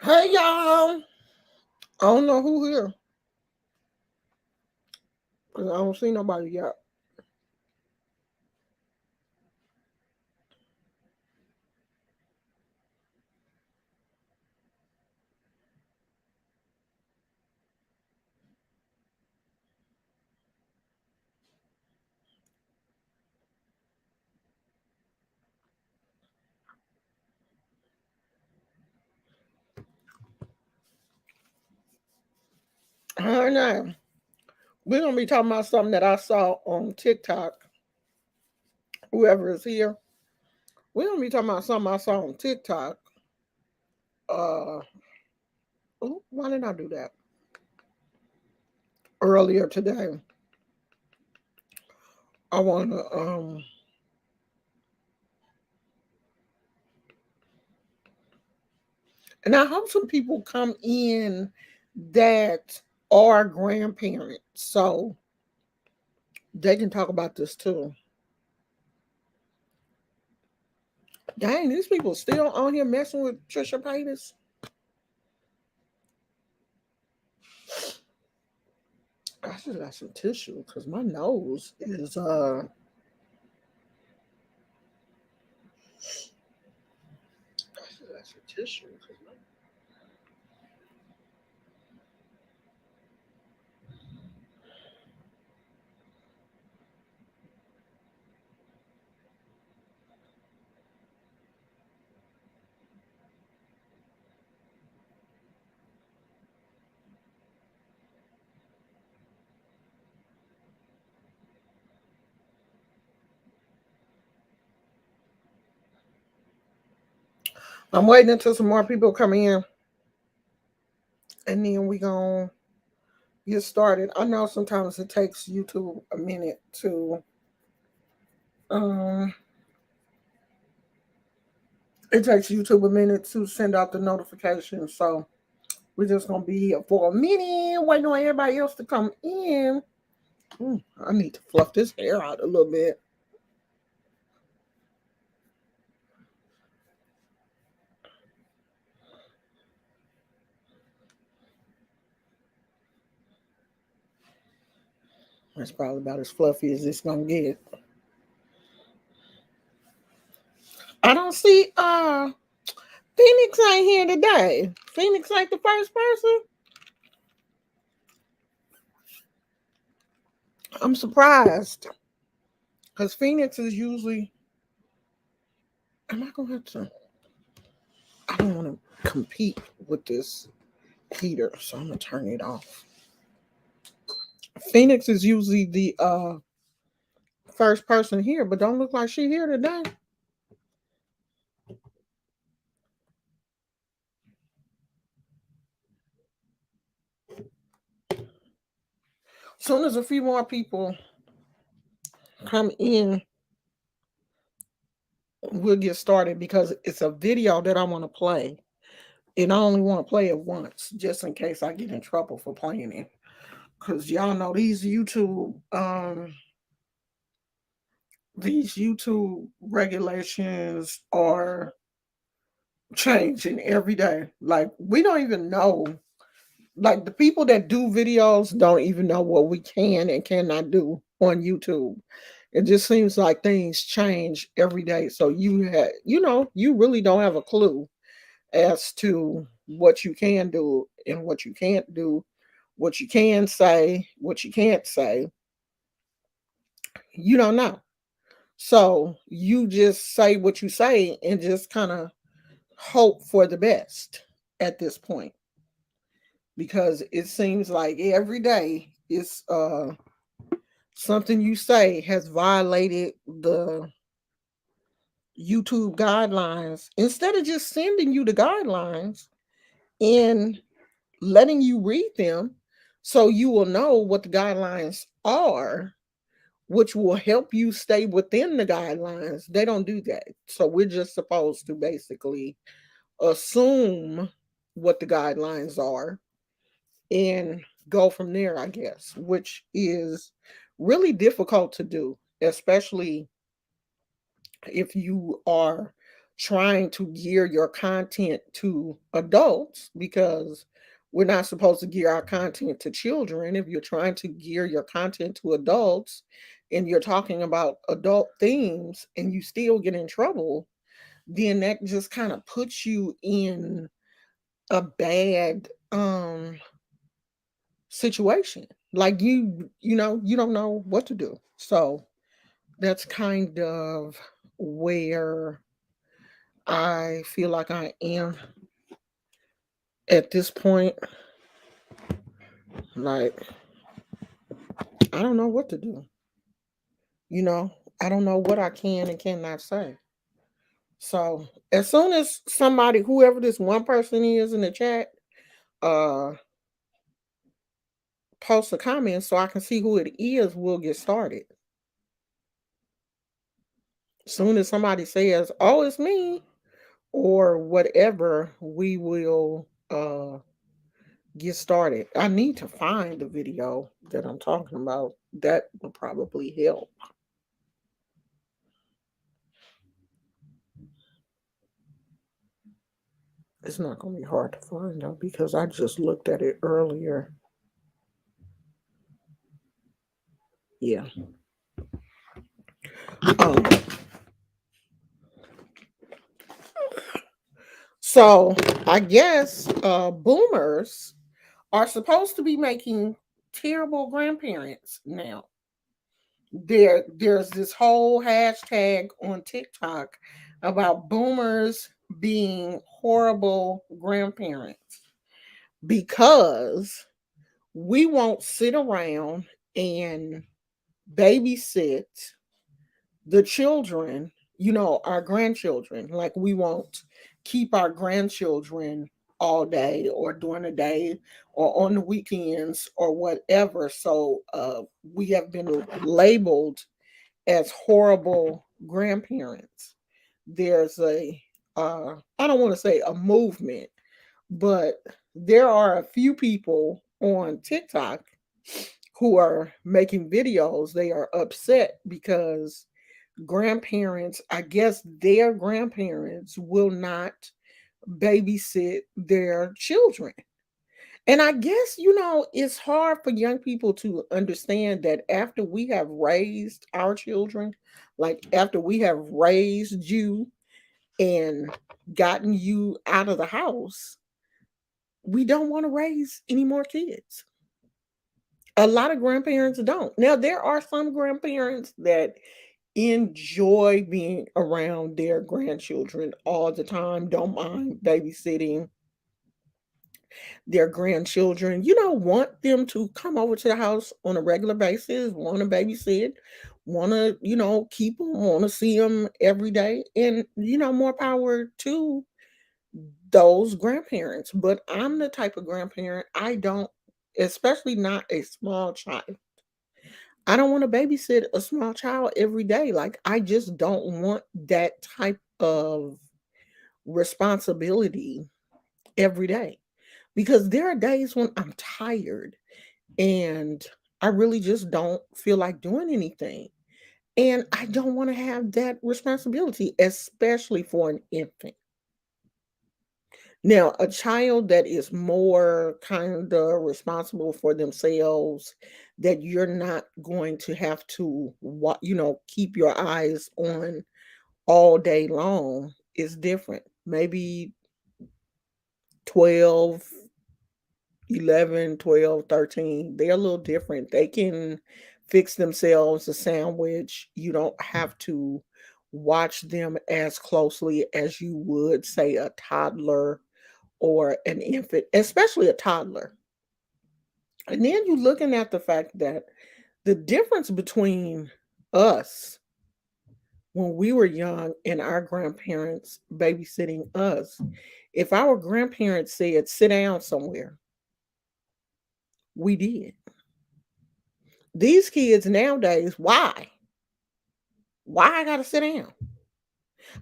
Hey y'all. I don't know who here. 'Cause I don't see nobody yet. I don't know. We're gonna be talking about something that I saw on TikTok. Whoever is here. We're gonna be talking about something I saw on TikTok. Uh why did I do that? Earlier today. I wanna and I hope some people come in that are grandparents so they can talk about this too. Dang, these people still on here messing with Trisha Paytas. I should have got some tissue because my nose is I should have got some tissue because I'm waiting until some more people come in and then we gonna get started. I know sometimes it takes YouTube a minute to um it takes YouTube a minute to send out the notification. So we're just gonna be here for a minute, waiting on everybody else to come in. I need to fluff this hair out a little bit. It's probably about as fluffy as it's gonna get. I don't see Phoenix ain't here today. Phoenix ain't the first person. I'm surprised because Phoenix is usually. Am I gonna have to? I don't want to compete with this heater, so I'm gonna turn it off. Phoenix is usually the first person here, but don't look like she here today. Soon as a few more people come in, we'll get started because it's a video that I want to play. And I only want to play it once, just in case I get in trouble for playing it. Cause y'all know these YouTube regulations are changing every day. Like we don't even know. Like the people that do videos don't even know what we can and cannot do on YouTube. It just seems like things change every day. So you really don't have a clue as to what you can do and what you can't do, what you can say, what you can't say. You don't know. So you just say what you say and just kind of hope for the best at this point because it seems like every day it's something you say has violated the YouTube guidelines. Instead of just sending you the guidelines and letting you read them so you will know what the guidelines are, which will help you stay within the guidelines. They don't do that. So we're just supposed to basically assume what the guidelines are and go from there, I guess, which is really difficult to do, especially if you are trying to gear your content to adults, because we're not supposed to gear our content to children. If you're trying to gear your content to adults and you're talking about adult themes and you still get in trouble, then that just kind of puts you in a bad situation. Like you don't know what to do. So that's kind of where I feel like I am at this point. Like, I don't know what to do. You know, I don't know what I can and cannot say. So as soon as somebody, whoever this one person is in the chat, uh post a comment so I can see who it is, we'll get started. As soon as somebody says, "Oh, it's me," or whatever, we will get started. I need to find the video that I'm talking about. That will probably help. It's not going to be hard to find though, because I just looked at it earlier. Yeah. Um, so I guess boomers are supposed to be making terrible grandparents now. There's this whole hashtag on TikTok about boomers being horrible grandparents because we won't sit around and babysit the children, our grandchildren. Like, we won't keep our grandchildren all day or during the day or on the weekends or whatever. So we have been labeled as horrible grandparents. There's I don't want to say a movement, but there are a few people on TikTok who are making videos. They are upset because grandparents, I guess their grandparents will not babysit their children. And I guess, it's hard for young people to understand that after we have raised our children, like after we have raised you and gotten you out of the house, we don't want to raise any more kids. A lot of grandparents don't. Now, there are some grandparents that enjoy being around their grandchildren all the time, don't mind babysitting their grandchildren, want them to come over to the house on a regular basis, want to babysit, want to, keep them, want to see them every day. And, more power to those grandparents. But I'm the type of grandparent, I don't, especially not a small child. I don't want to babysit a small child every day. Like, I just don't want that type of responsibility every day, because there are days when I'm tired and I really just don't feel like doing anything. And I don't want to have that responsibility, especially for an infant. Now, a child that is more kind of responsible for themselves, that you're not going to have to, keep your eyes on all day long, is different. Maybe 12, 11, 12, 13, they're a little different. They can fix themselves a sandwich. You don't have to watch them as closely as you would, say, a toddler or an infant, especially a toddler. And then you're looking at the fact that the difference between us when we were young and our grandparents babysitting us, if our grandparents said, "sit down somewhere," we did. These kids nowadays, why? Why I gotta sit down?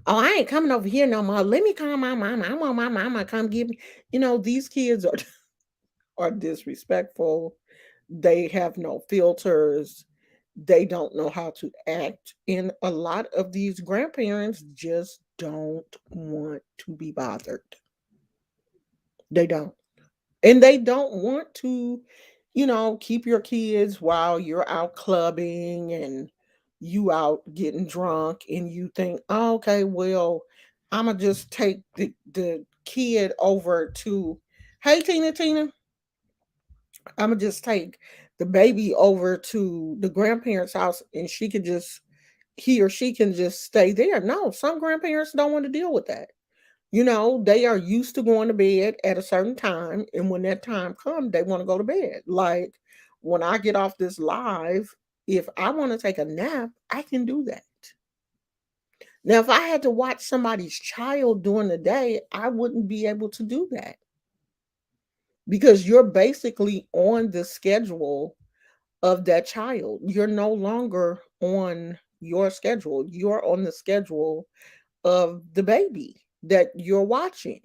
Oh, I ain't coming over here no more. Let me call my mama. I want my mama to come get me. These kids are are disrespectful. They have no filters. They don't know how to act. And a lot of these grandparents just don't want to be bothered. They don't. And they don't want to, keep your kids while you're out clubbing and you out getting drunk and you think, oh, okay, well, I'ma just take the kid over to, hey Tina, I'ma just take the baby over to the grandparents' house and he or she can just stay there. No, some grandparents don't want to deal with that. They are used to going to bed at a certain time, and when that time comes, they want to go to bed. Like when I get off this live, if I want to take a nap, I can do that. Now, if I had to watch somebody's child during the day, I wouldn't be able to do that because you're basically on the schedule of that child. You're no longer on your schedule. You're on the schedule of the baby that you're watching.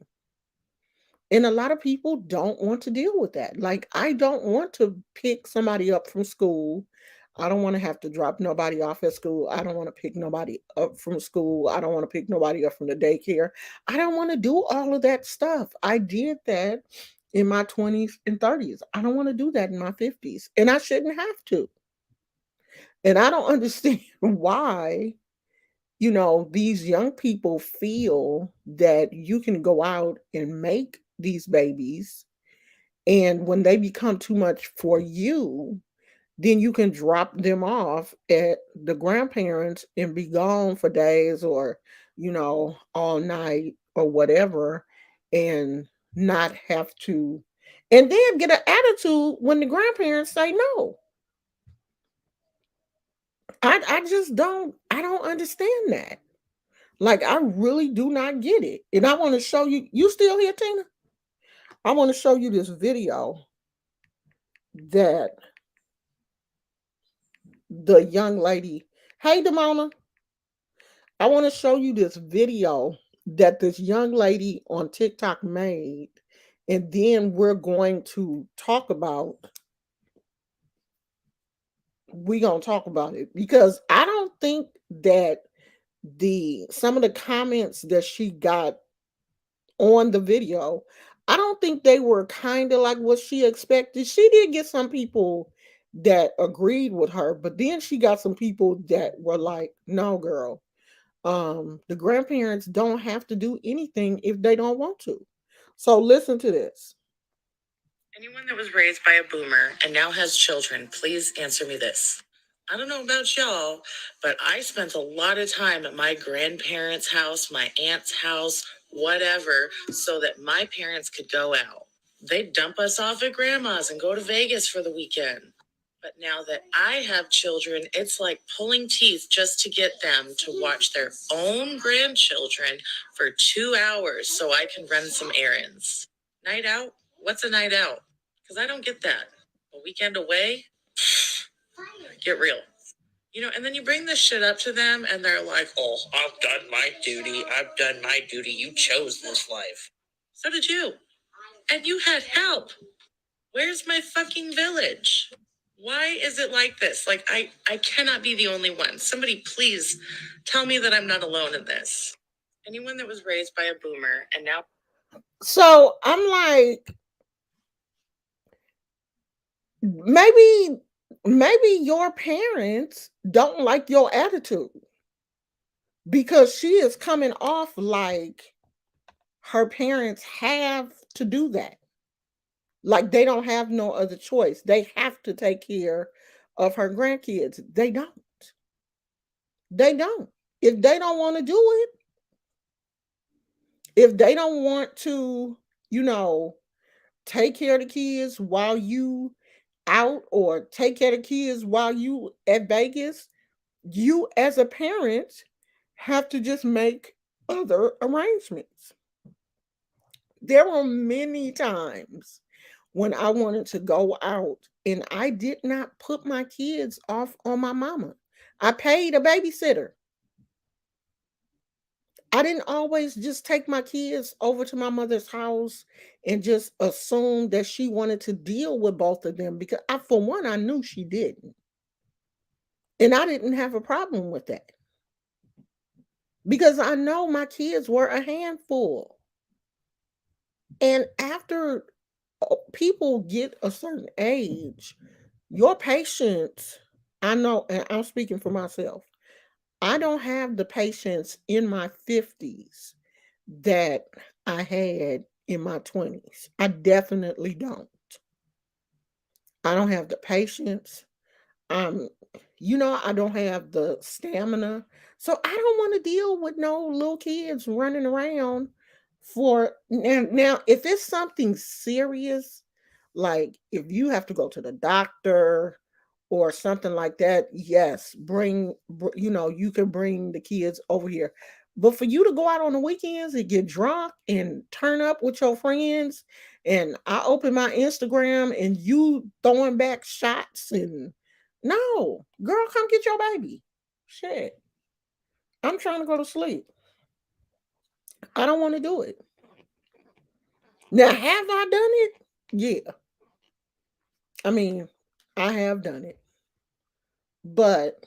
And a lot of people don't want to deal with that. Like, I don't want to pick somebody up from school. I don't want to have to drop nobody off at school. I don't want to pick nobody up from school. I don't want to pick nobody up from the daycare. I don't want to do all of that stuff. I did that in my 20s and 30s. I don't want to do that in my 50s. And I shouldn't have to. And I don't understand why, these young people feel that you can go out and make these babies. And when they become too much for you, then you can drop them off at the grandparents and be gone for days or, all night or whatever, and not have to, and then get an attitude when the grandparents say no. I don't understand that. Like, I really do not get it. And I want to show you, you still here, Tina? I want to show you this video that the young lady, hey, Demona, I want to show you this video that this young lady on TikTok made. And then we're going to talk about it because I don't think that some of the comments that she got on the video, I don't think they were kind of like what she expected. She did get some people that agreed with her, but then she got some people that were like, "No, girl. The grandparents don't have to do anything if they don't want to." So listen to this. Anyone that was raised by a boomer and now has children, please answer me this. I don't know about y'all, but I spent a lot of time at my grandparents' house, my aunt's house, whatever, so that my parents could go out. They'd dump us off at grandma's and go to Vegas for the weekend. But now that I have children, it's like pulling teeth just to get them to watch their own grandchildren for 2 hours so I can run some errands. Night out? What's a night out? Because I don't get that. A weekend away? Get real. And then you bring this shit up to them and they're like, oh, I've done my duty. I've done my duty. You chose this life. So did you. And you had help. Where's my fucking village? Why is it like this? Like, I cannot be the only one. Somebody please tell me that I'm not alone in this. Anyone that was raised by a boomer and now. So I'm like, maybe your parents don't like your attitude because she is coming off like her parents have to do that. Like they don't have no other choice. They have to take care of her grandkids. They don't. They don't. If they don't want to do it, if they don't want to, you know, take care of the kids while you out or take care of the kids while you at Vegas, you as a parent have to just make other arrangements. There were many times when I wanted to go out and I did not put my kids off on my mama. I paid a babysitter. I didn't always just take my kids over to my mother's house and just assume that she wanted to deal with both of them because for one, I knew she didn't. And I didn't have a problem with that because I know my kids were a handful. And after people get a certain age, your patience, I know, and I'm speaking for myself, I don't have the patience in my 50s that I had in my 20s. I definitely don't. I don't have the patience. Um, I don't have the stamina. So I don't want to deal with no little kids running around for now. If it's something serious, like if you have to go to the doctor or something like that, yes, you can bring the kids over here. But for you to go out on the weekends and get drunk and turn up with your friends, and I open my Instagram and you throwing back shots and no, girl, come get your baby. Shit. I'm trying to go to sleep. I don't want to do it. Now, have I done it? Yeah. I mean, I have done it. But,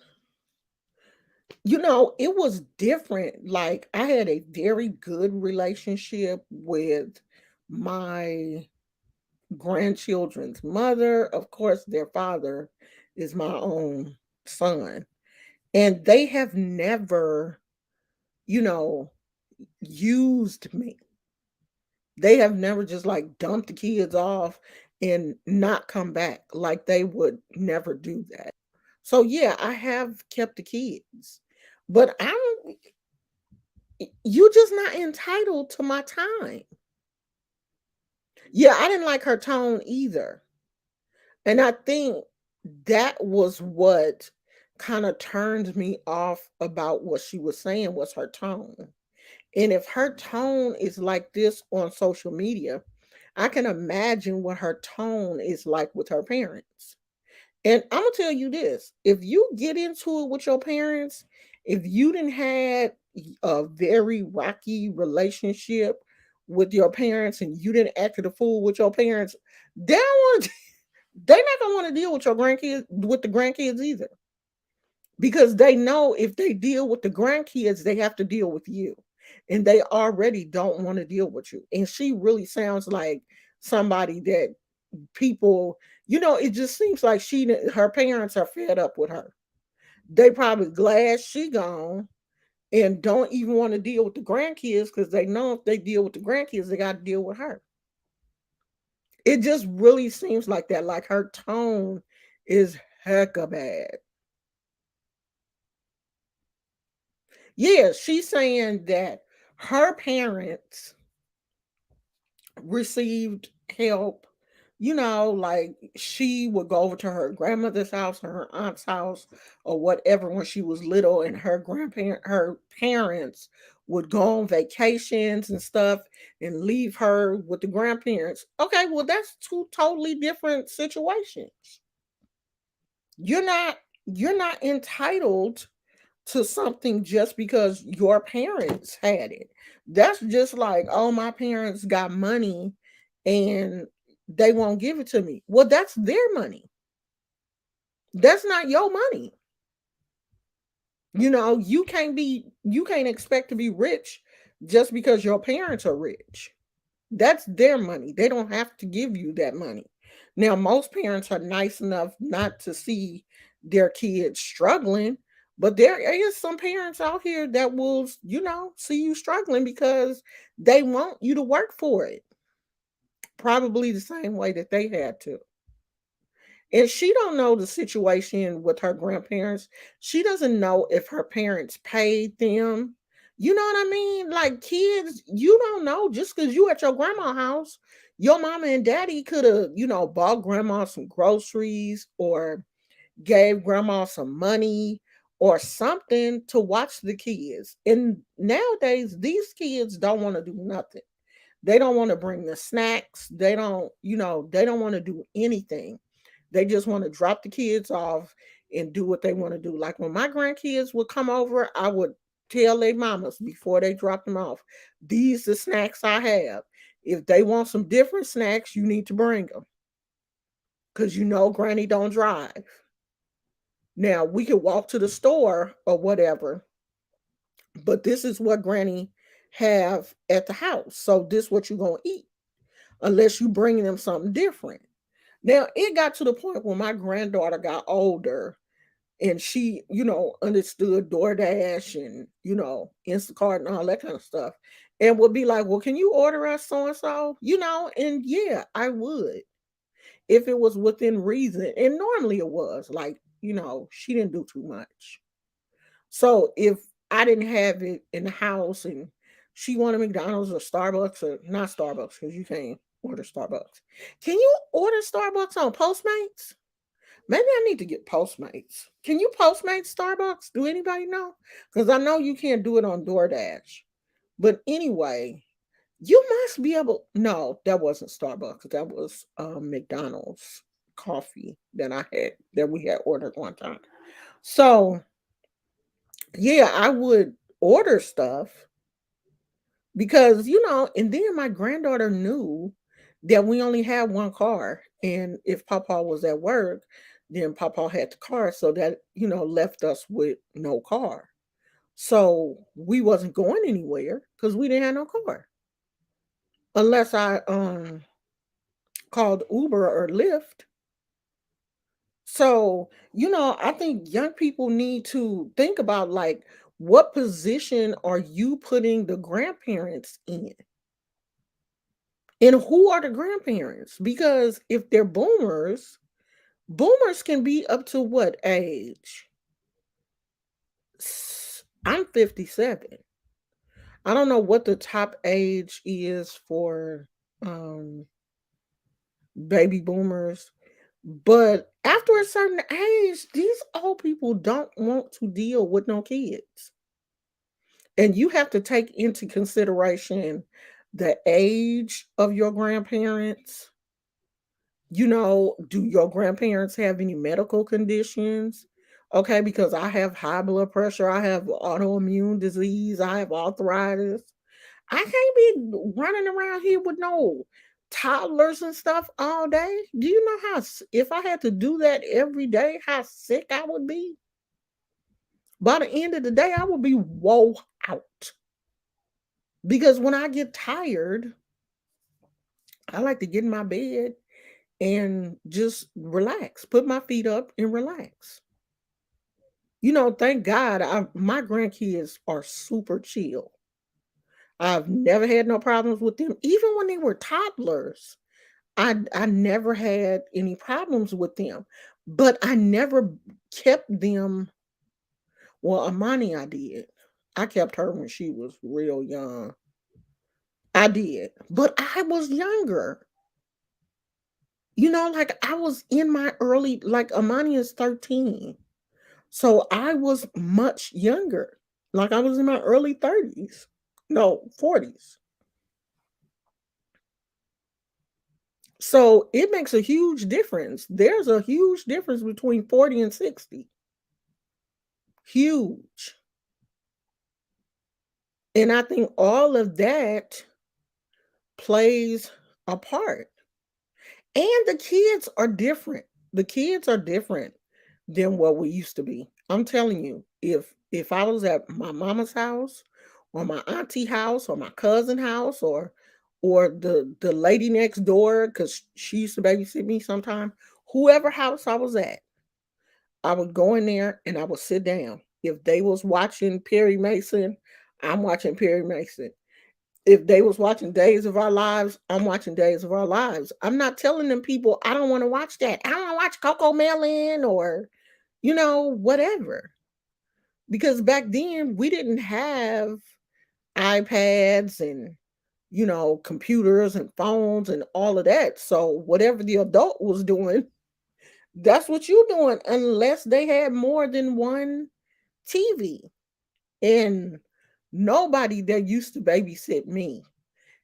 it was different. Like, I had a very good relationship with my grandchildren's mother. Of course, their father is my own son. And they have never, you know, used me. They have never just like dumped the kids off and not come back. Like they would never do that. So yeah, I have kept the kids. But you just not entitled to my time. Yeah, I didn't like her tone either. And I think that was what kind of turned me off about what she was saying was her tone. And if her tone is like this on social media, I can imagine what her tone is like with her parents. And I'm gonna tell you this: if you get into it with your parents, if you didn't have a very rocky relationship with your parents and you didn't act a fool with your parents, they don't want to, they're not gonna want to deal with your grandkids with the grandkids either. Because they know if they deal with the grandkids, they have to deal with you. And they already don't want to deal with you. And she really sounds like somebody that people, it just seems like her parents are fed up with her. They probably glad she gone and don't even want to deal with the grandkids because they know if they deal with the grandkids, they got to deal with her. It just really seems like that. Like her tone is hecka bad. Yeah, she's saying that her parents received help. Like she would go over to her grandmother's house or her aunt's house or whatever when she was little, and her parents would go on vacations and stuff and leave her with the grandparents. Okay, well, that's two totally different situations. You're not you're not entitled to something just because your parents had it. That's just like, oh, my parents got money and they won't give it to me. Well, that's their money. That's not your money. You can't expect to be rich just because your parents are rich. That's their money. They don't have to give you that money. Now, most parents are nice enough not to see their kids struggling, but there is some parents out here that will, see you struggling because they want you to work for it. Probably the same way that they had to. And she don't know the situation with her grandparents. She doesn't know if her parents paid them. You know what I mean? Like kids, you don't know just because you at your grandma's house, your mama and daddy could have, bought grandma some groceries or gave grandma some money or something to watch the kids. And nowadays, these kids don't want to do nothing. They don't want to bring the snacks. They don't want to do anything. They just want to drop the kids off and do what they want to do. Like when my grandkids would come over, I would tell their mamas before they dropped them off, these the snacks I have. If they want some different snacks, you need to bring them. Because granny don't drive. Now we could walk to the store or whatever, but this is what Granny have at the house. So this what you gonna eat, unless you bringing them something different. Now it got to the point when my granddaughter got older and she, understood DoorDash and, Instacart and all that kind of stuff. And would be like, well, can you order us so and so? And yeah, I would if it was within reason. And normally it was like, she didn't do too much. So if I didn't have it in the house and she wanted McDonald's or Starbucks, or not Starbucks because you can't order Starbucks. Can you order Starbucks on Postmates? Maybe I need to get Postmates. Can you Postmates Starbucks? Do anybody know? Because I know you can't do it on DoorDash. But anyway, you must be able. No, that wasn't Starbucks. That was McDonald's coffee that we had ordered one time. So yeah, I would order stuff because and then my granddaughter knew that we only had one car, and if Papa was at work, then Papa had the car, so that left us with no car. So we wasn't going anywhere because we didn't have no car unless I called Uber or Lyft. So, I think young people need to think about, like, what position are you putting the grandparents in? And who are the grandparents? Because if they're boomers can be up to what age? I'm 57. I don't know what the top age is for um baby boomers, but after a certain age, these old people don't want to deal with no kids. And you have to take into consideration the age of your grandparents. Do your grandparents have any medical conditions? Okay, because I have high blood pressure, I have autoimmune disease, I have arthritis. I can't be running around here with no toddlers and stuff all day. Do you know if I had to do that every day, how sick I would be? By the end of the day, I would be woe out. Because when I get tired, I like to get in my bed and just relax, put my feet up and relax. Thank God my grandkids are super chill. I've never had no problems with them. Even when they were toddlers, I never had any problems with them. But I never kept them. Well, Amani, I did. I kept her when she was real young. I did. But I was younger. Like I was in my early, like Amani is 13. So I was much younger. Like I was in my early 30s. No, 40s. So it makes a huge difference. There's a huge difference between 40 and 60. Huge. And I think all of that plays a part. And the kids are different. The kids are different than what we used to be. I'm telling you, if I was at my mama's house or my auntie house or my cousin house or the lady next door, because she used to babysit me sometime, whoever house I was at, I would go in there and I would sit down. If they was watching Perry Mason, I'm watching Perry Mason. If they was watching Days of Our Lives, I'm watching Days of Our Lives. I'm not telling them people I don't want to watch that. I don't want to watch Coco Melon or, whatever. Because back then we didn't have iPads and, computers and phones and all of that. So whatever the adult was doing, that's what you're doing, unless they had more than one TV. And nobody that used to babysit me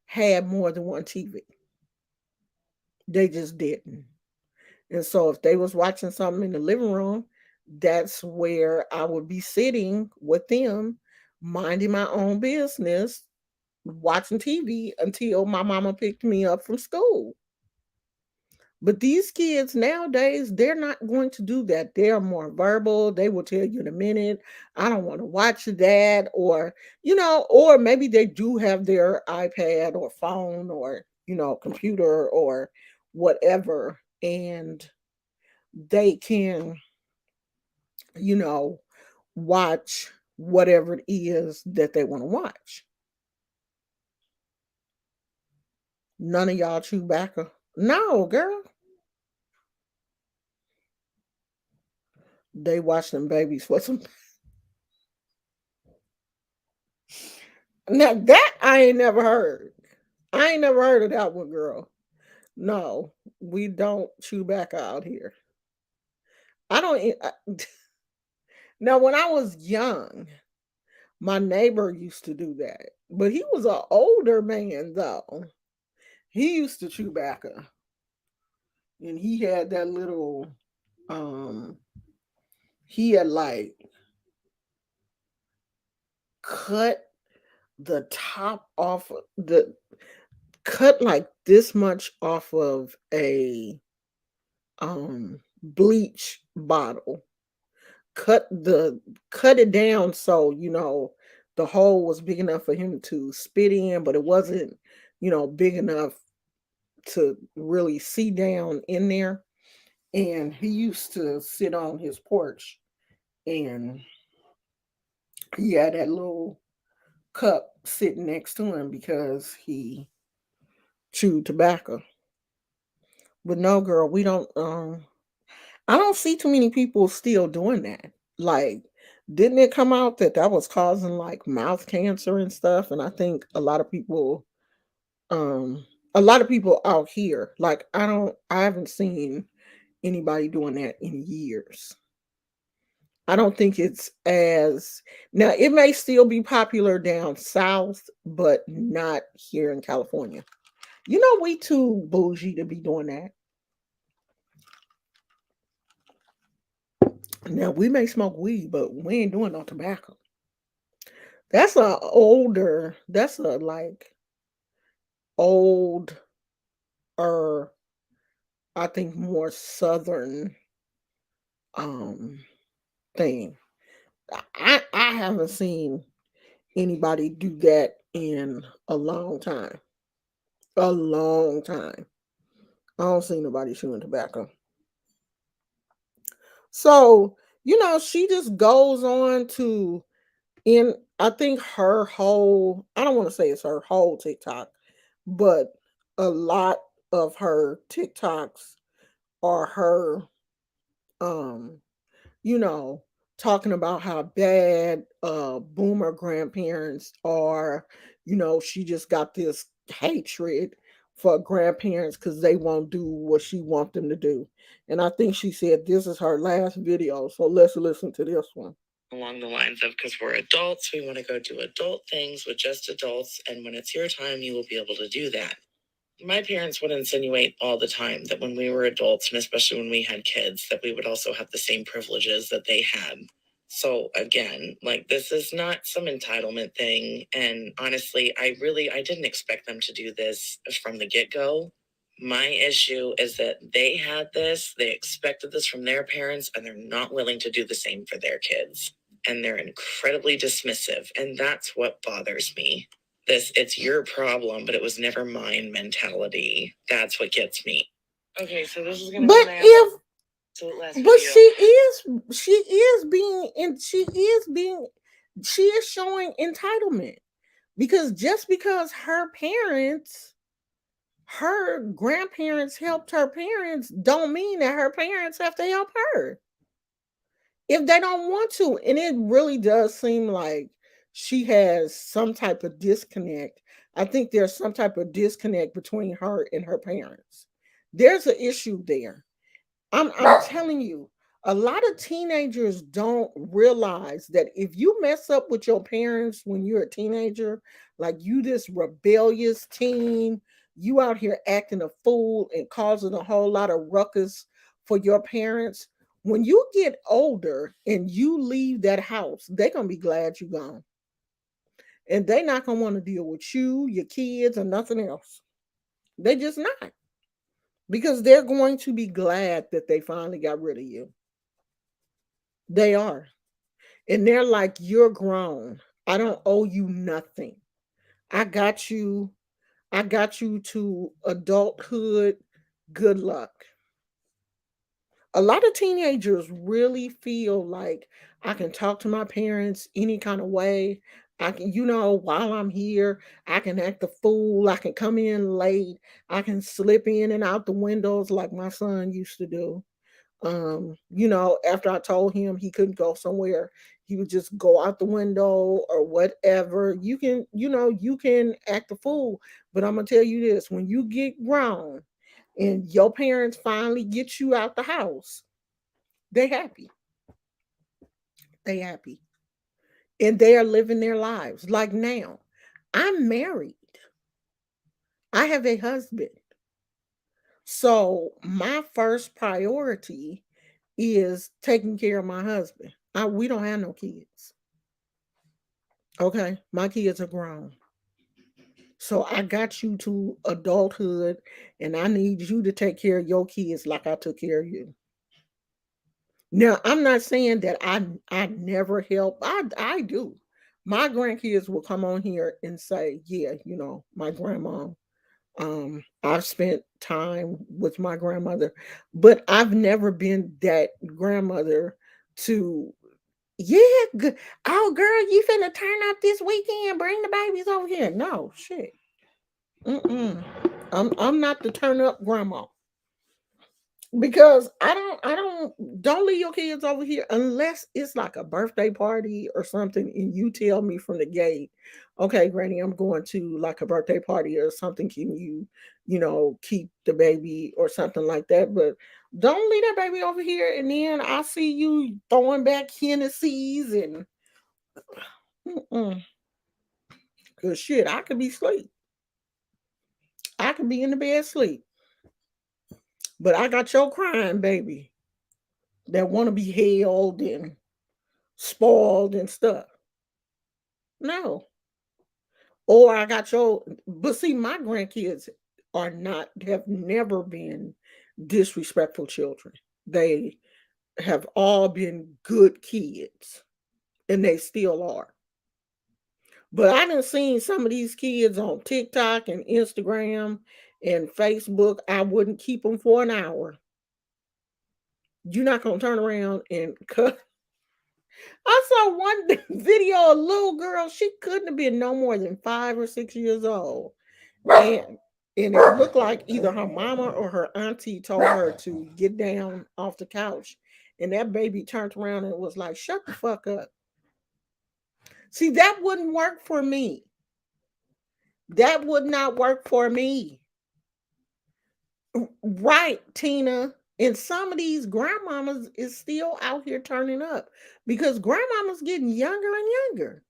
had more than one TV. They just didn't. And so if they was watching something in the living room, that's where I would be sitting with them, minding my own business, watching TV until my mama picked me up from school. But these kids nowadays, they're not going to do that. They are more verbal. They will tell you in a minute, I don't want to watch that. Or, or maybe they do have their iPad or phone or, computer or whatever. And they can, you know, watch whatever it is that they want to watch. None of y'all Chewbacca. No, girl. They watch them babies for some. Now that I ain't never heard. I ain't never heard of that one, girl. No, we don't Chewbacca out here. I don't. Now, when I was young, my neighbor used to do that, but he was an older man though. He used to Chewbacca, and he had that little. Um, he had like cut the top off the cut like this much off of a bleach bottle, cut it down so the hole was big enough for him to spit in, but it wasn't big enough to really see down in there. And he used to sit on his porch, and he had that little cup sitting next to him because he chewed tobacco. But no, girl, we don't. I don't see too many people still doing that. Like, didn't it come out that that was causing like mouth cancer and stuff? And I think a lot of people out here, like, I haven't seen anybody doing that in years. I don't think it's as now. It may still be popular down south, but not here in California. We too bougie to be doing that. Now we may smoke weed, but we ain't doing no tobacco. That's a like old or I think more southern um thing. I haven't seen anybody do that in a long time. A long time. I don't see nobody chewing tobacco. So, she just goes on to in I think her whole I don't want to say it's her whole TikTok, but a lot of her TikToks are her um you know talking about how bad boomer grandparents are. She just got this hatred for grandparents because they won't do what she want them to do. And I think she said this is her last video, so let's listen to this one. Along the lines of, because we're adults, we want to go do adult things with just adults, and when it's your time, you will be able to do that. My parents would insinuate all the time that when we were adults, and especially when we had kids, that we would also have the same privileges that they had. So again, like, this is not some entitlement thing. And honestly, I didn't expect them to do this from the get-go. My issue is that they had this, they expected this from their parents, and they're not willing to do the same for their kids. And they're incredibly dismissive. And that's what bothers me. This it's your problem, but it was never mine mentality. That's what gets me. Okay, so this is gonna be my absolute last video. But she is showing entitlement, because just because her grandparents helped her parents don't mean that her parents have to help her if they don't want to. And it really does seem like she has some type of disconnect. I think there's some type of disconnect between her and her parents. There's an issue there. I'm telling you, a lot of teenagers don't realize that if you mess up with your parents when you're a teenager, like you this rebellious teen, you out here acting a fool and causing a whole lot of ruckus for your parents. When you get older and you leave that house, they're gonna be glad you gone. And they're not gonna want to deal with you, your kids, or nothing else. They just not. because they're going to be glad that they finally got rid of you. They are. And they're like, you're grown. I don't owe you nothing. I got you. I got you to adulthood. Good luck. A lot of teenagers really feel like I can talk to my parents any kind of way. I can, while I'm here, I can act a fool. I can come in late. I can slip in and out the windows like my son used to do. After I told him he couldn't go somewhere, he would just go out the window or whatever. You can act a fool, but I'm gonna tell you this: when you get grown and your parents finally get you out the house, they happy. They happy. And they are living their lives. Like now, I'm married. I have a husband. So my first priority is taking care of my husband. We don't have no kids. Okay. My kids are grown. So I got you to adulthood and I need you to take care of your kids like I took care of you. Now, I'm not saying that I never help. I do. My grandkids will come on here and say, "Yeah, my grandma. I've spent time with my grandmother, but I've never been that grandmother to, yeah, oh girl, you finna turn up this weekend, bring the babies over here." No, shit. Mm-mm. I'm not the turn up grandma. Because don't leave your kids over here unless it's like a birthday party or something and you tell me from the gate, okay, Granny, I'm going to like a birthday party or something. Can keep the baby or something like that? But don't leave that baby over here and then I see you throwing back Hennessy's and cause shit, I could be asleep. I could be in the bed asleep. But I got your crying baby that wanna be held and spoiled and stuff. No. Or I got your, but see, my grandkids have never been disrespectful children. They have all been good kids and they still are. But I done seen some of these kids on TikTok and Instagram and Facebook. I wouldn't keep them for an hour. You're not gonna turn around and cut. I saw one video, a little girl, she couldn't have been no more than 5 or 6 years old. And and it looked like either her mama or her auntie told her to get down off the couch. And that baby turned around and was like, shut the fuck up. See, that wouldn't work for me. That would not work for me. Right, Tina. And some of these grandmamas is still out here turning up because grandmamas getting younger and younger.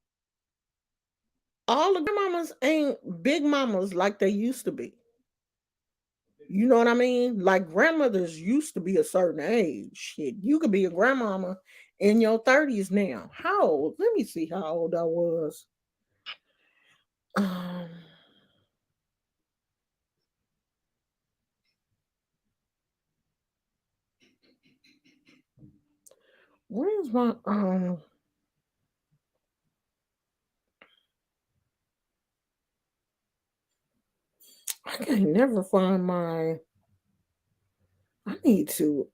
All the grandmamas ain't big mamas like they used to be. You know what I mean? Like grandmothers used to be a certain age. Shit, you could be a grandmama in your 30s now. How old? Let me see how old I was. Um, where's my I can never find my I need to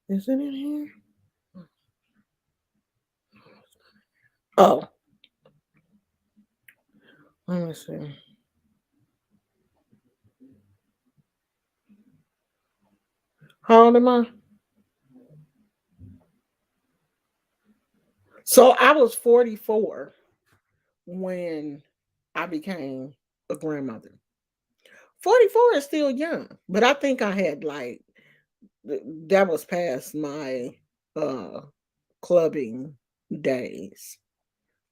is it in here? Oh, let me see. How old am I? So I was 44 when I became a grandmother. 44 is still young, but I think I had like that was past my uh clubbing days.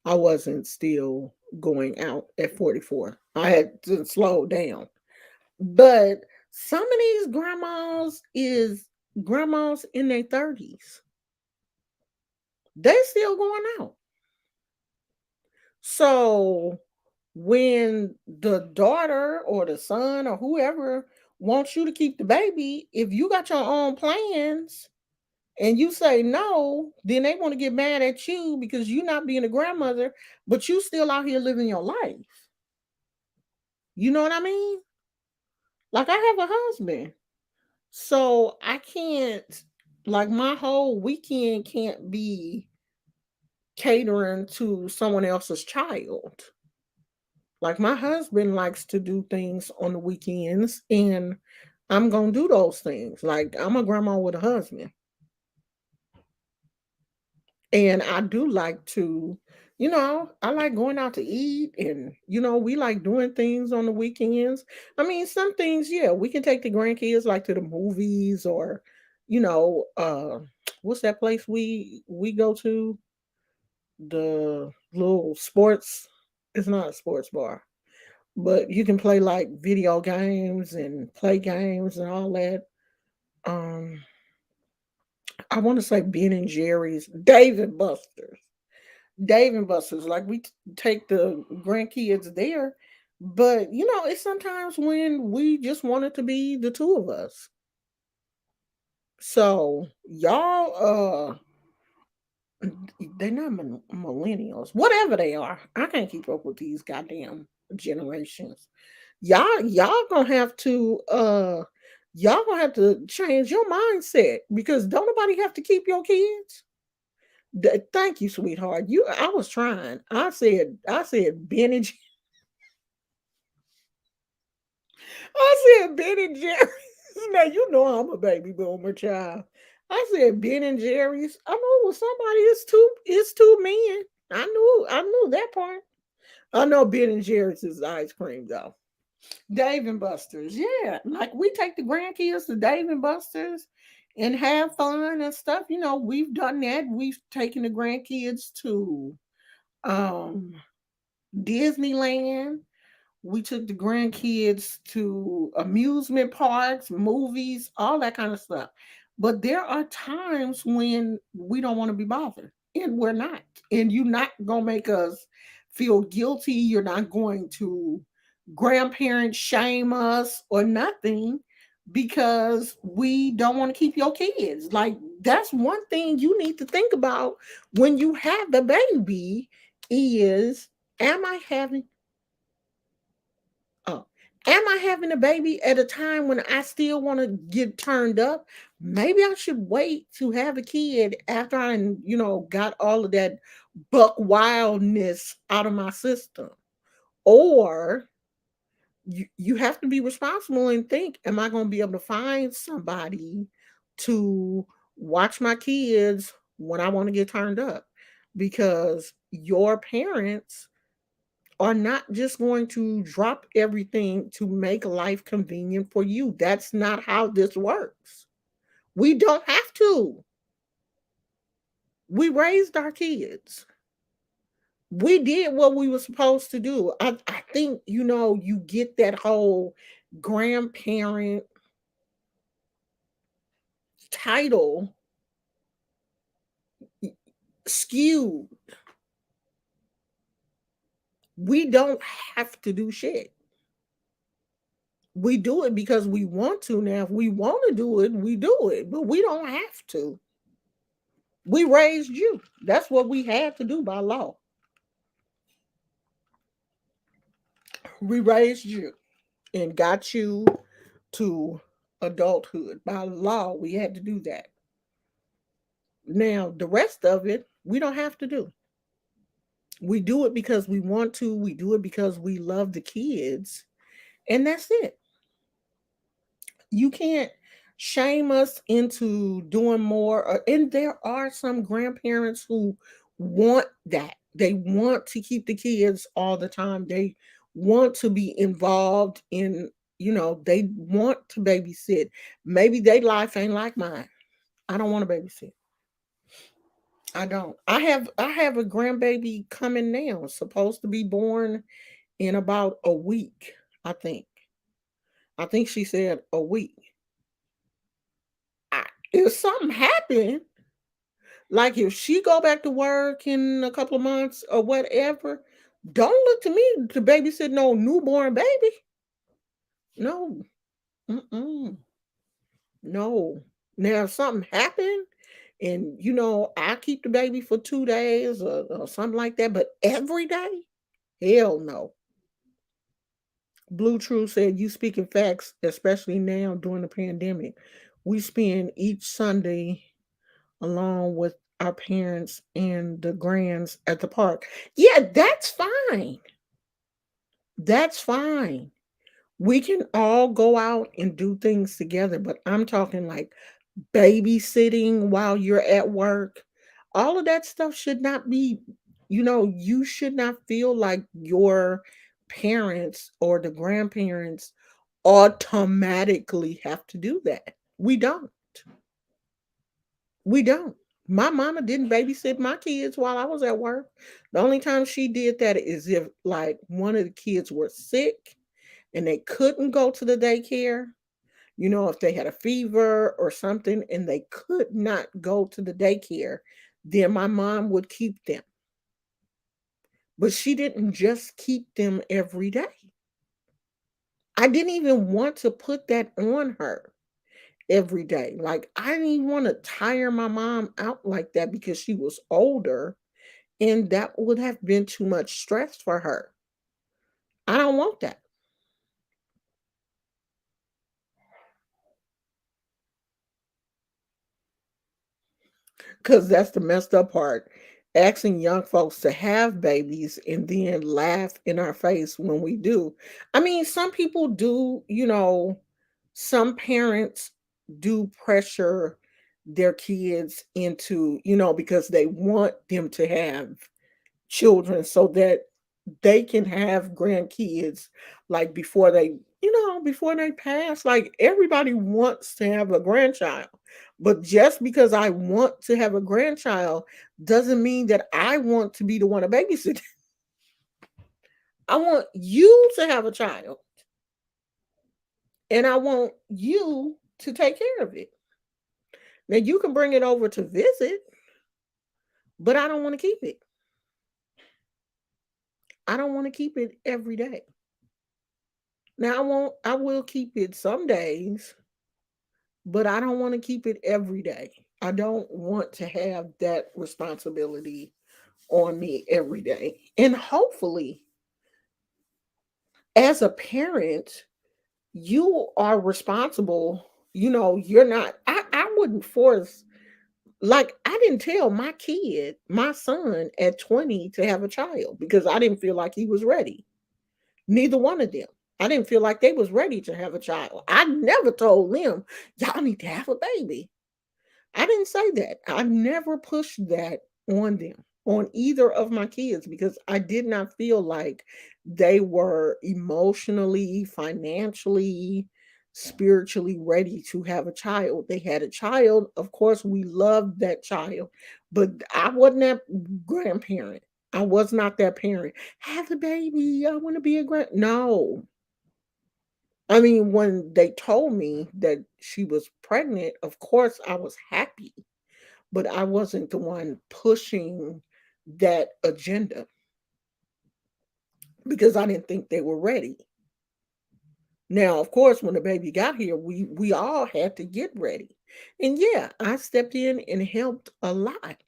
I wasn't still going out at 44. I had to slow down. But some of these grandmas in their 30s. They still going out. So when the daughter or the son or whoever wants you to keep the baby, if you got your own plans and you say no, then they want to get mad at you because you not being a grandmother, but you still out here living your life. You know what I mean? Like I have a husband. So I can't, like my whole weekend can't be catering to someone else's child. Like my husband likes to do things on the weekends and I'm going to do those things. Like I'm a grandma with a husband. And I do like to, I like going out to eat and, we like doing things on the weekends. I mean, some things, yeah, we can take the grandkids like to the movies or, you know, uh, what's that place we go to? The little sports, it's not a sports bar, but you can play like video games and play games and all that. Um, I want to say Ben and Jerry's, Dave and Buster's. Dave and Buster's, like take the grandkids there, but it's sometimes when we just want it to be the two of us. So y'all, they're not millennials, whatever they are. I can't keep up with these goddamn generations. Y'all gonna have to change your mindset because don't nobody have to keep your kids. Thank you, sweetheart. I was trying. I said Ben and I said Ben and Jerry's. Now you know I'm a baby boomer child. I said Ben and Jerry's. I know it was somebody. It's two men. I knew that part. I know Ben and Jerry's is ice cream though. Dave and Buster's, yeah. Like we take the grandkids to Dave and Buster's and have fun and stuff. We've done that. We've taken the grandkids to um Disneyland. We took the grandkids to amusement parks, movies, all that kind of stuff. But there are times when we don't want to be bothered, and we're not. And you're not going to make us feel guilty. You're not going to grandparent shame us or nothing because we don't want to keep your kids. Like, that's one thing you need to think about when you have the baby is, am I having Oh, am I having a baby at a time when I still want to get turned up? Maybe I should wait to have a kid after got all of that buck wildness out of my system. Or you have to be responsible and think, am I going to be able to find somebody to watch my kids when I want to get turned up? Because your parents are not just going to drop everything to make life convenient for you. That's not how this works. We don't have to. We raised our kids. We did what we were supposed to do. I think, you get that whole grandparent title skewed. We don't have to do shit. We do it because we want to now. If we want to do it, we do it, but we don't have to. We raised you. That's what we had to do by law. We raised you and got you to adulthood. By law, we had to do that. Now, the rest of it, we don't have to do. We do it because we want to. We do it because we love the kids. And that's it. You can't shame us into doing more. And there are some grandparents who want that. They want to keep the kids all the time. They want to be involved in, they want to babysit. Maybe their life ain't like mine. I don't want to babysit. I don't. I have a grandbaby coming now, supposed to be born in about a week, I think. I think she said a week. If something happened, like if she go back to work in a couple of months or whatever, Don't look to me to babysit no newborn baby. No. Mm-mm. No. Now, if something happened and, I keep the baby for 2 days or something like that, but every day? Hell no. Blue True said, you speaking facts, especially now during the pandemic. We spend each Sunday along with our parents and the grands at the park. Yeah, that's fine. That's fine. We can all go out and do things together, but I'm talking like babysitting while you're at work. All of that stuff should not be, you should not feel like your parents or the grandparents automatically have to do that. We don't. We don't. My mama didn't babysit my kids while I was at work. The only time she did that is if like one of the kids were sick and they couldn't go to the daycare, if they had a fever or something and they could not go to the daycare, then my mom would keep them. But she didn't just keep them every day. I didn't even want to put that on her every day. Like, I didn't even want to tire my mom out like that because she was older and that would have been too much stress for her. I don't want that. Because that's the messed up part. Asking young folks to have babies and then laugh in our face when we do. I mean, some people do, some parents do pressure their kids into, because they want them to have children so that they can have grandkids like before they pass. Like everybody wants to have a grandchild, but just because I want to have a grandchild doesn't mean that I want to be the one to babysit. I want you to have a child and I want you to take care of it. Now you can bring it over to visit, but I don't want to keep it. I don't want to keep it every day. Now I will keep it some days, but I don't want to keep it every day. I don't want to have that responsibility on me every day. And hopefully, as a parent, you are responsible. You're not, I wouldn't force, like, I didn't tell my son at 20 to have a child because I didn't feel like he was ready. Neither one of them. I didn't feel like they was ready to have a child. I never told them, y'all need to have a baby. I didn't say that. I never pushed that on them, on either of my kids, because I did not feel like they were emotionally, financially, spiritually ready to have a child. They had a child. Of course, we loved that child, but I wasn't that grandparent. I was not that parent. Have a baby. I want to be a No. I mean, when they told me that she was pregnant, of course I was happy, but I wasn't the one pushing that agenda because I didn't think they were ready. Now, of course, when the baby got here, we all had to get ready. And yeah, I stepped in and helped a lot.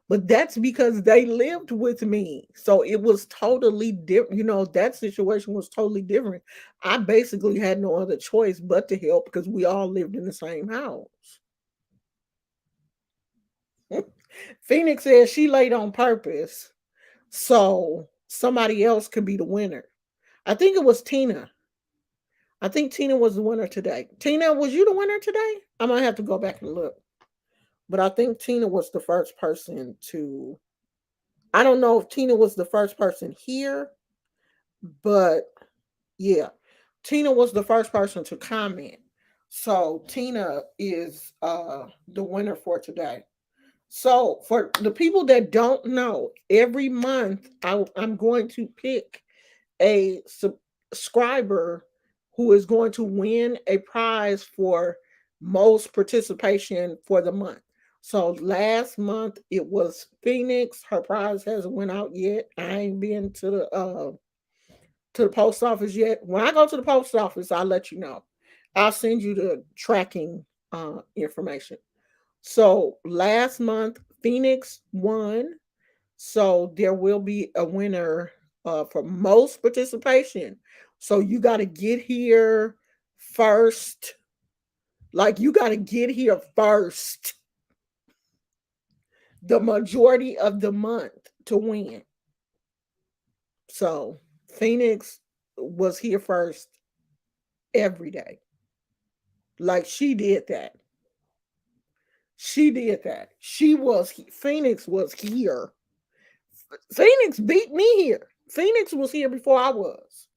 But that's because they lived with me. So it was totally different. That situation was totally different. I basically had no other choice but to help because we all lived in the same house. Phoenix says she late on purpose so somebody else could be the winner. I think it was Tina. I think Tina was the winner today. Tina, was you the winner today? I might have to go back and look. But I think Tina was the first person to. I don't know if Tina was the first person here, but yeah, Tina was the first person to comment. So Tina is the winner for today. So for the people that don't know, every month I'm going to pick a subscriber who is going to win a prize for most participation for the month. So last month it was Phoenix. Her prize hasn't went out yet. I ain't been to the post office yet. When I go to the post office, I'll let you know. I'll send you the tracking information. So last month Phoenix won. So there will be a winner for most participation. So you got to get here first. Like you got to get here first the majority of the month to win. So Phoenix was here first every day. Like she did that. She did that. Phoenix was here. Phoenix beat me here. Phoenix was here before I was.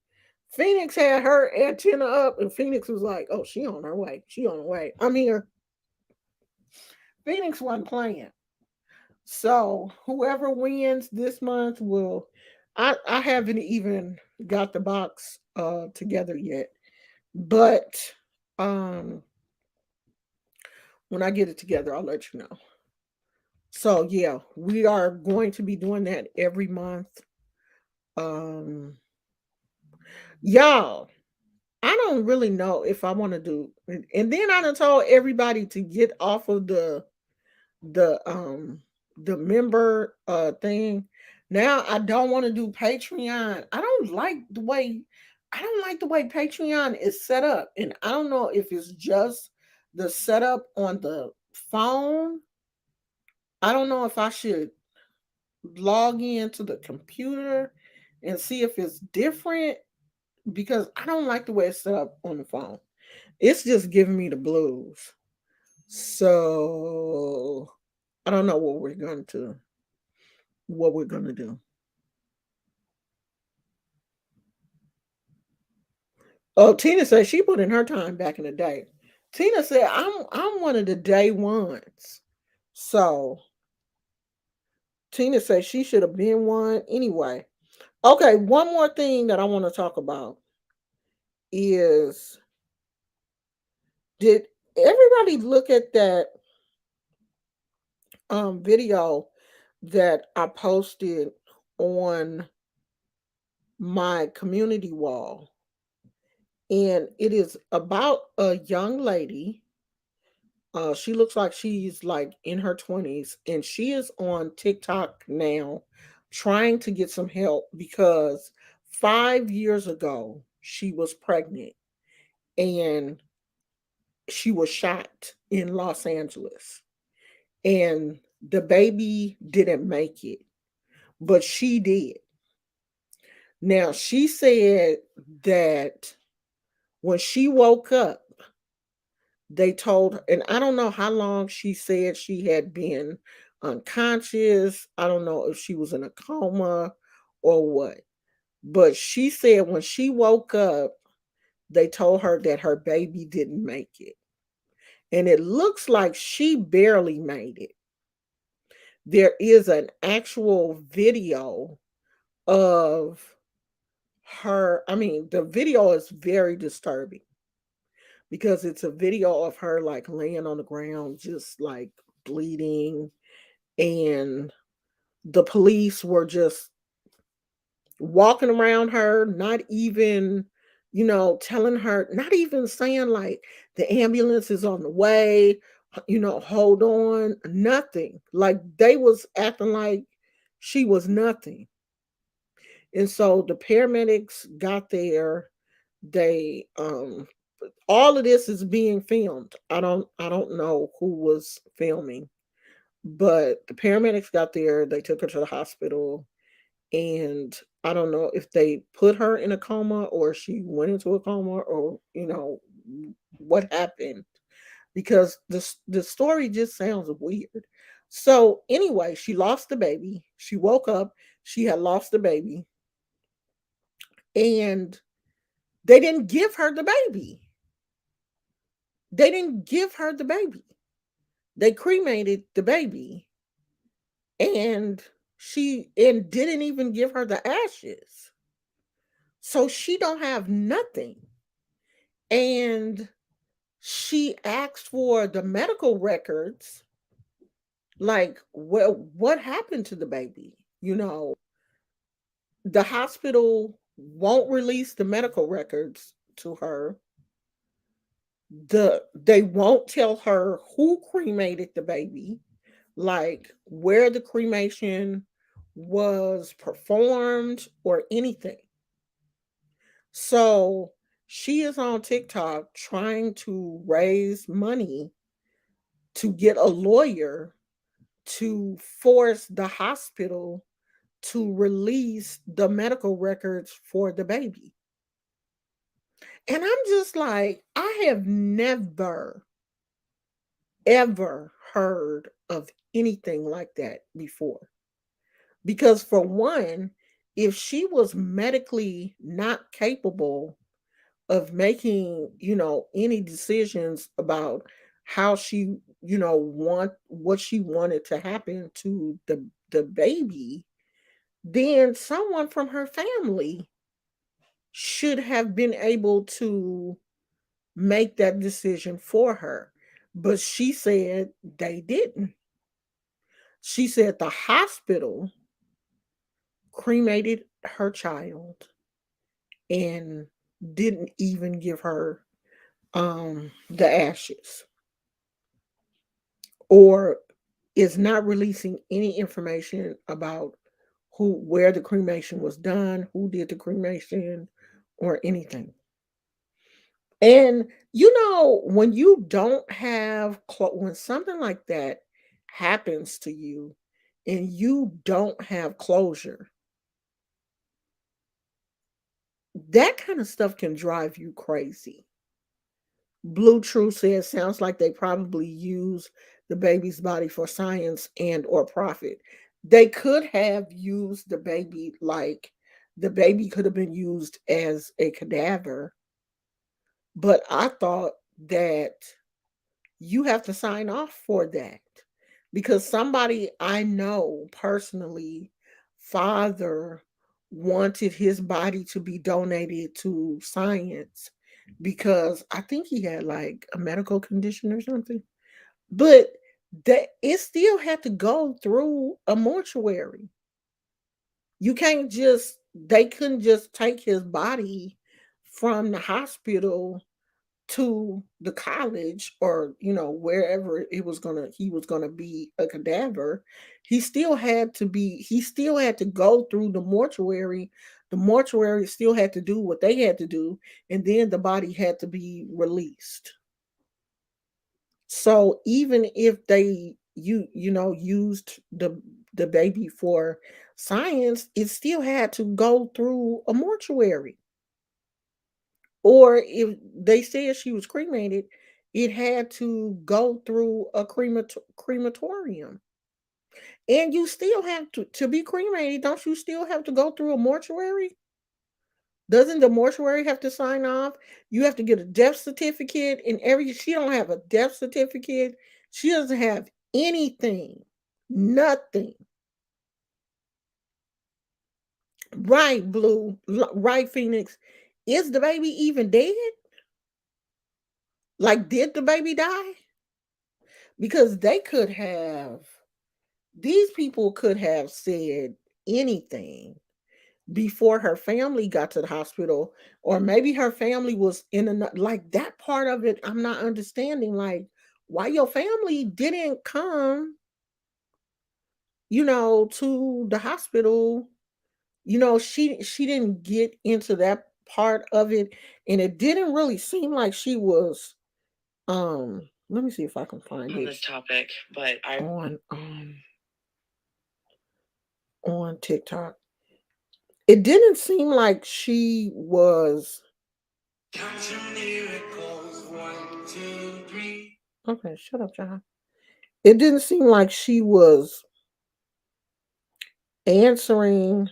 Phoenix had her antenna up, and Phoenix was like, "Oh, she on her way. She on her way. I'm here." Phoenix wasn't playing. So whoever wins this month will. I haven't even got the box together yet, but um when I get it together, I'll let you know. So yeah, we are going to be doing that every month. Um y'all, I don't really know if I want to do, and then I done told everybody to get off of the um the member thing. Now I don't want to do Patreon. I don't like the way Patreon is set up. And I don't know if it's just the setup on the phone. I don't know if I should log into the computer and see if it's different because I don't like the way it's set up on the phone. It's just giving me the blues. So I don't know what we're gonna do. Oh, Tina said she put in her time back in the day. Tina said I'm one of the day ones. So Tina said she should have been one anyway. Okay, one more thing that I want to talk about is, did everybody look at that video that I posted on my community wall? And it is about a young lady. She looks like she's like in her 20s, and she is on TikTok now trying to get some help because 5 years ago she was pregnant and she was shot in Los Angeles. And the baby didn't make it, but she did. Now, she said that when she woke up, they told her, and I don't know how long she said she had been unconscious. I don't know if she was in a coma or what. But she said when she woke up, they told her that her baby didn't make it. And it looks like she barely made it. There is an actual video of her. I mean, the video is very disturbing because it's a video of her like laying on the ground, just like bleeding. And the police were just walking around her, not even, telling her, not even saying like the ambulance is on the way, hold on, nothing. Like they was acting like she was nothing. And so the paramedics got there. They all of this is being filmed. I don't know who was filming, but the paramedics got there, they took her to the hospital, and I don't know if they put her in a coma or she went into a coma or what happened, because the story just sounds weird. So anyway, she lost the baby. She woke up, she had lost the baby, and they didn't give her the baby. They didn't give her the baby. They cremated the baby, and she and didn't even give her the ashes. So she don't have nothing. And she asked for the medical records Like, well, what happened to the baby? The hospital won't release the medical records to her. They won't tell her who cremated the baby, like where the cremation was performed or anything. So she is on TikTok trying to raise money to get a lawyer to force the hospital to release the medical records for the baby. And I'm just like, I have never, ever heard of anything like that before. Because, for one, if she was medically not capable of making, any decisions about how she, want what she wanted to happen to the baby, then someone from her family should have been able to make that decision for her. But she said they didn't. She said the hospital cremated her child and didn't even give her the ashes, or is not releasing any information about where the cremation was done, who did the cremation, or anything. And when you don't have when something like that happens to you and you don't have closure, that kind of stuff can drive you crazy. Blue True says sounds like they probably use the baby's body for science and or profit. They could have used the baby, like the baby could have been used as a cadaver, but I thought that you have to sign off for that, because somebody I know personally, father, wanted his body to be donated to science because I think he had like a medical condition or something. But that it still had to go through a mortuary. You can't just They couldn't just take his body from the hospital to the college, or wherever he was gonna be a cadaver. He still had to go through the mortuary still had to do what they had to do, and then the body had to be released. So even if they used the baby for science, it still had to go through a mortuary. Or if they said she was cremated, it had to go through a crematorium. And you still have to be cremated. Don't you still have to go through a mortuary? Doesn't the mortuary have to sign off? You have to get a death certificate and every she don't have a death certificate. She doesn't have anything. Nothing. Right, Blue. Right, Phoenix. Is the baby even dead? Like, did the baby die? Because these people could have said anything before her family got to the hospital, or maybe her family was in like that part of it. I'm not understanding, like, why your family didn't come, to the hospital. She didn't get into that part of it, and it didn't really seem like she was. Let me see if I can find on this topic, but I on TikTok. It didn't seem like she was. Counting miracles, 1, 2, 3. Okay, shut up, John. It didn't seem like she was answering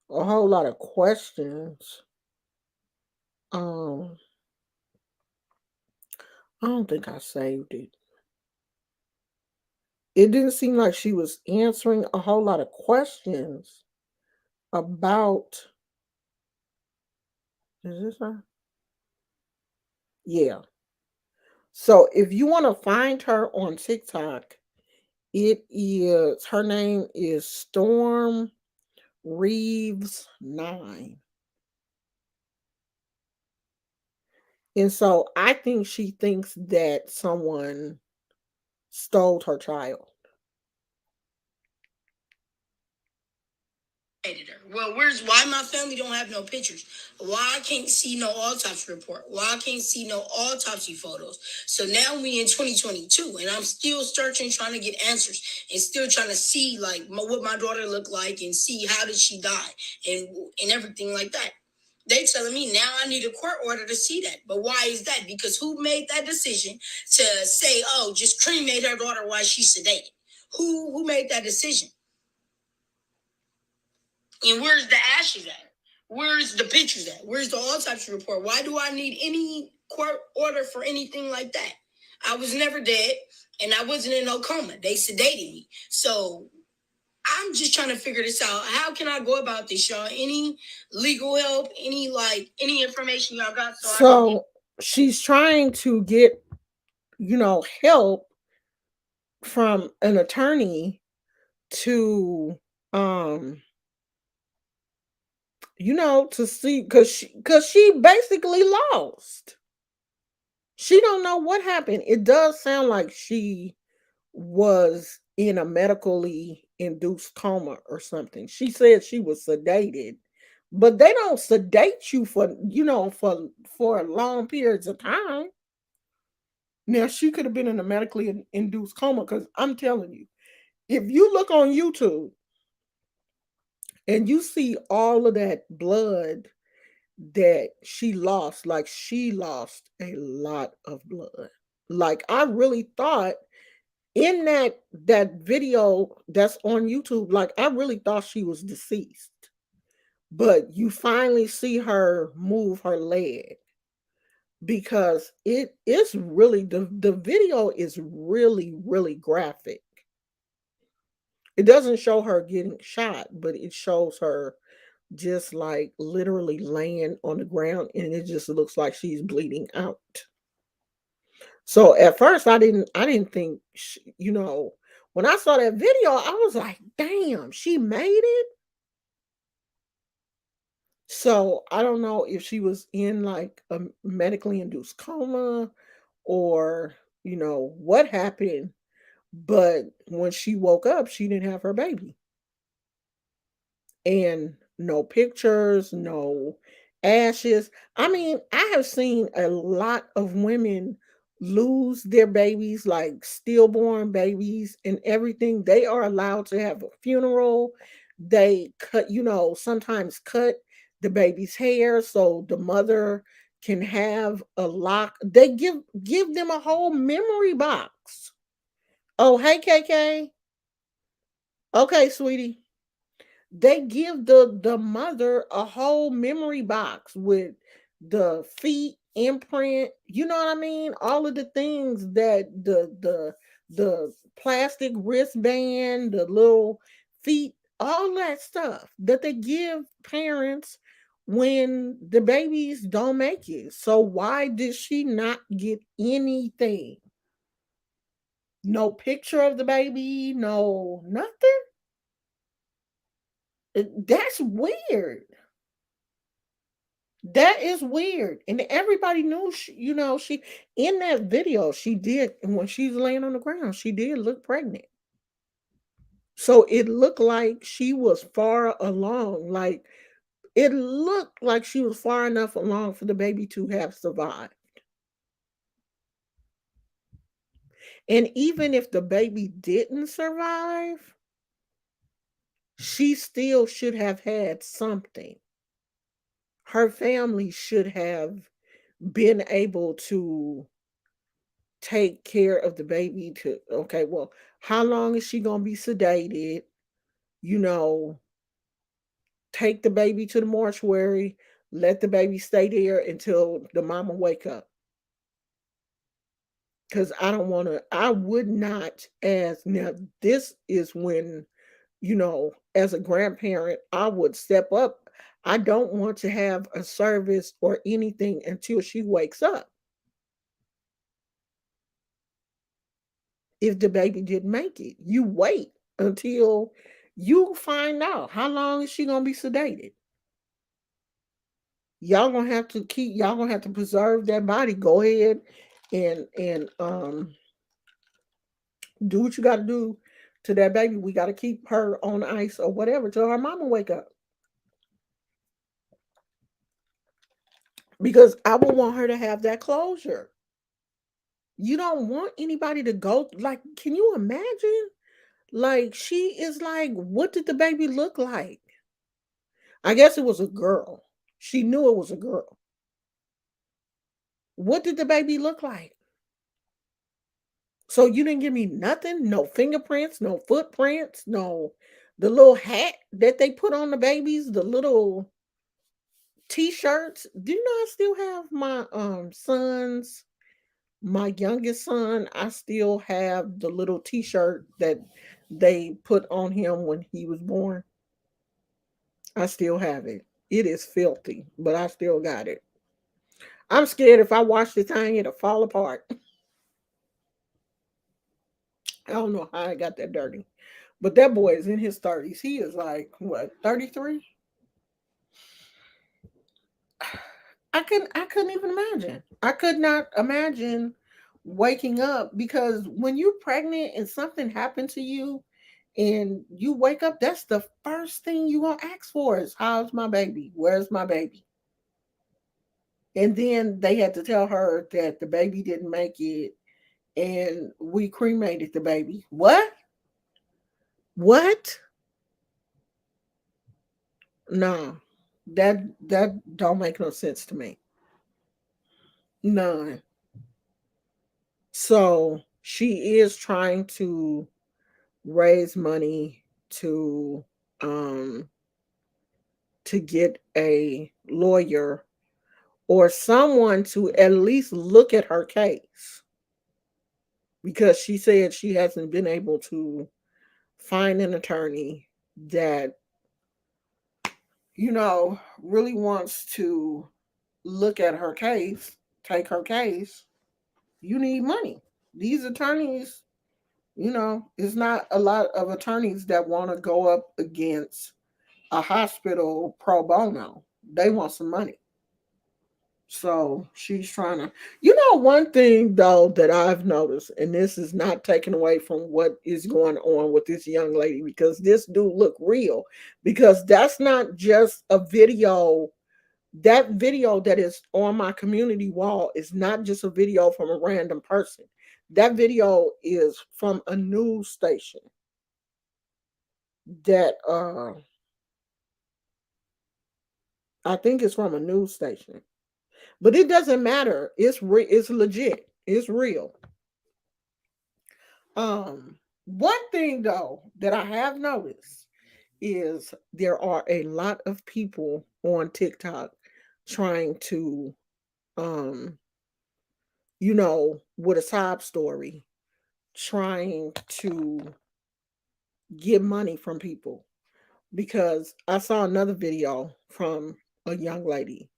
a whole lot of questions. Um, I don't think I saved it. It didn't seem like she was answering a whole lot of questions about. Is this her? Yeah. So if you want to find her on TikTok, it is her name is Storm Reeves 9. And so I think she thinks that someone stole her child. Hated her. Well, why my family don't have no pictures? Why I can't see no autopsy report? Why I can't see no autopsy photos? So now we in 2022, and I'm still searching, trying to get answers, and still trying to see like what my daughter looked like, and see how did she die, and everything like that. They telling me now I need a court order to see that. But why is that? Because who made that decision to say, oh, just cremate her daughter while she's sedated? Who made that decision? And where's the ashes at? Where's the pictures at? Where's the autopsy report? Why do I need any court order for anything like that? I was never dead, and I wasn't in no coma. They sedated me. So I'm just trying to figure this out. How can I go about this, y'all? Any legal help? Any information y'all got so I can get. So she's trying to get, help from an attorney to um to see, cuz she basically lost. She don't know what happened. It does sound like she was in a medically induced coma or something. She said she was sedated, but they don't sedate you for long periods of time. Now she could have been in a medically induced coma, cuz I'm telling you, if you look on YouTube and you see all of that blood that she lost, like she lost a lot of blood. Like I really thought in that video that's on YouTube, like I really thought she was deceased. But you finally see her move her leg, because it is really, the video is really really graphic. It doesn't show her getting shot, but it shows her just like literally laying on the ground, and it just looks like she's bleeding out. So at first I didn't think when I saw that video I was like, "Damn, she made it?" So I don't know if she was in like a medically induced coma, or what happened, but when she woke up she didn't have her baby. And no pictures, no ashes. I mean, I have seen a lot of women lose their babies, like stillborn babies and everything. They are allowed to have a funeral. They sometimes cut the baby's hair so the mother can have a lock. They give them a whole memory box. Oh, hey KK. Okay, sweetie. They give the mother a whole memory box with the feet imprint, you know what I mean, all of the things that the plastic wristband, the little feet, all that stuff that they give parents when the babies don't make it. So why did she not get anything? No picture of the baby, no nothing. That's weird. That is weird. And everybody knew she in that video, she did, and when she's laying on the ground, she did look pregnant. So it looked like she was far along. Like it looked like she was far enough along for the baby to have survived. And even if the baby didn't survive, she still should have had something. Her family should have been able to take care of the baby. To Okay, well, how long is she going to be sedated? you know Take the baby to the mortuary, let the baby stay there until the mama wake up. Because I would not, as now, this is when, as a grandparent, I would step up. I don't want to have a service or anything until she wakes up. if the baby didn't make it. You wait until you find out how long is she gonna be sedated. Y'all gonna have to preserve that body. Go ahead and do what you gotta do to that baby. We gotta keep her on ice or whatever till her mama wake up. Because I would want her to have that closure. You don't want anybody to go like, can you imagine? Like she is like, what did the baby look like? I guess it was a girl. She knew it was a girl. What did the baby look like? So you didn't give me nothing, no fingerprints, no footprints, no the little hat that they put on the babies, the little t-shirts. Do you know I still have my sons, my youngest son, I still have the little t-shirt that they put on him when he was born. I still have it. It is filthy, but I still got it. I'm scared if I wash the thing, it'll fall apart. I don't know how I got that dirty. But that boy is in his 30s. He is like, what, 33? I couldn't even imagine. I could not imagine waking up because when you're pregnant and something happened to you and you wake up, that's the first thing you're gonna ask for is how's my baby? Where's my baby? And then they had to tell her that the baby didn't make it and we cremated the baby. What? What? No. That don't make no sense to me. None. So she is trying to raise money um to get a lawyer or someone to at least look at her case because she said she hasn't been able to find an attorney that really wants to look at her case, take her case. You need money. These attorneys, it's not a lot of attorneys that want to go up against a hospital pro bono. They want some money. So she's trying to, one thing though that I've noticed, and this is not taken away from what is going on with this young lady because this do look real, because that's not just a video. That video that is on my community wall is not just a video from a random person. That video is from a news station that I think it's from a news station. But it doesn't matter. It's legit. It's real. One thing though that I have noticed is there are a lot of people on TikTok trying to um with a sob story, trying to get money from people because I saw another video from a young lady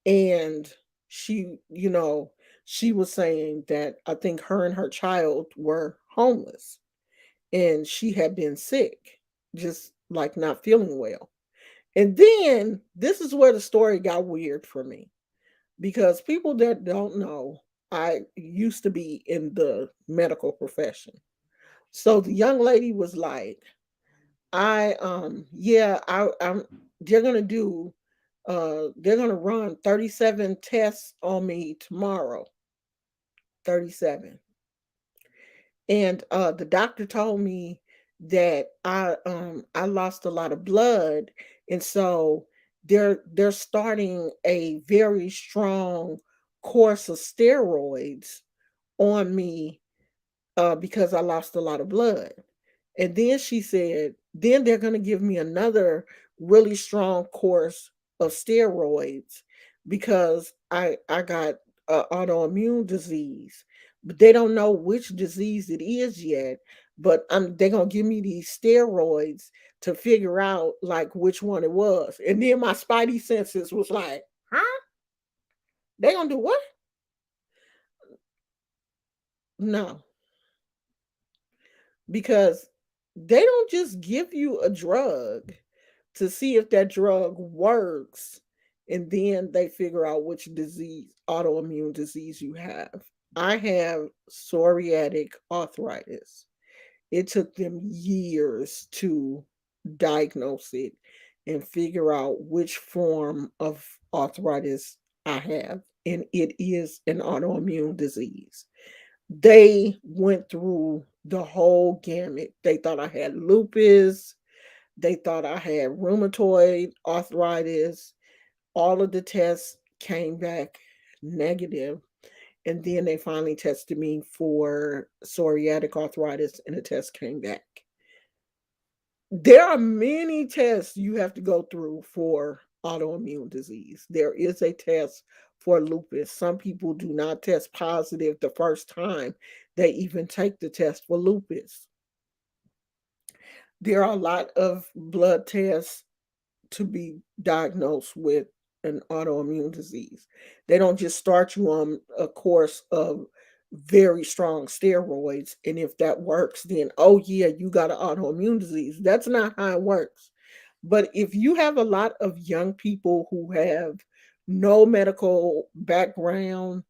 and she was saying that I think her and her child were homeless and she had been sick, just like not feeling well. And then this is where the story got weird for me because people that don't know, I used to be in the medical profession. So the young lady was like, I'm they're gonna do they're gonna run 37 tests on me tomorrow. 37. And the doctor told me that I lost a lot of blood, and so they're starting a very strong course of steroids on me because I lost a lot of blood. And then she said, then they're going to give me another really strong course of steroids because I got autoimmune disease. But they don't know which disease it is yet. But they're going to give me these steroids to figure out like which one it was. And then my spidey senses was like, huh? They going to do what? No. because they don't just give you a drug to see if that drug works and then they figure out which disease, autoimmune disease you have. I have psoriatic arthritis. It took them years to diagnose it and figure out which form of arthritis I have. And it is an autoimmune disease. They went through the whole gamut. They thought I had lupus. They thought I had rheumatoid arthritis. All of the tests came back negative. And then they finally tested me for psoriatic arthritis, and the test came back. There are many tests you have to go through for autoimmune disease. There is a test for lupus. Some people do not test positive the first time they even take the test for lupus. There are a lot of blood tests to be diagnosed with an autoimmune disease. They don't just start you on a course of very strong steroids, and if that works, then oh yeah, you got an autoimmune disease. That's not how it works. But if you have a lot of young people who have no medical background,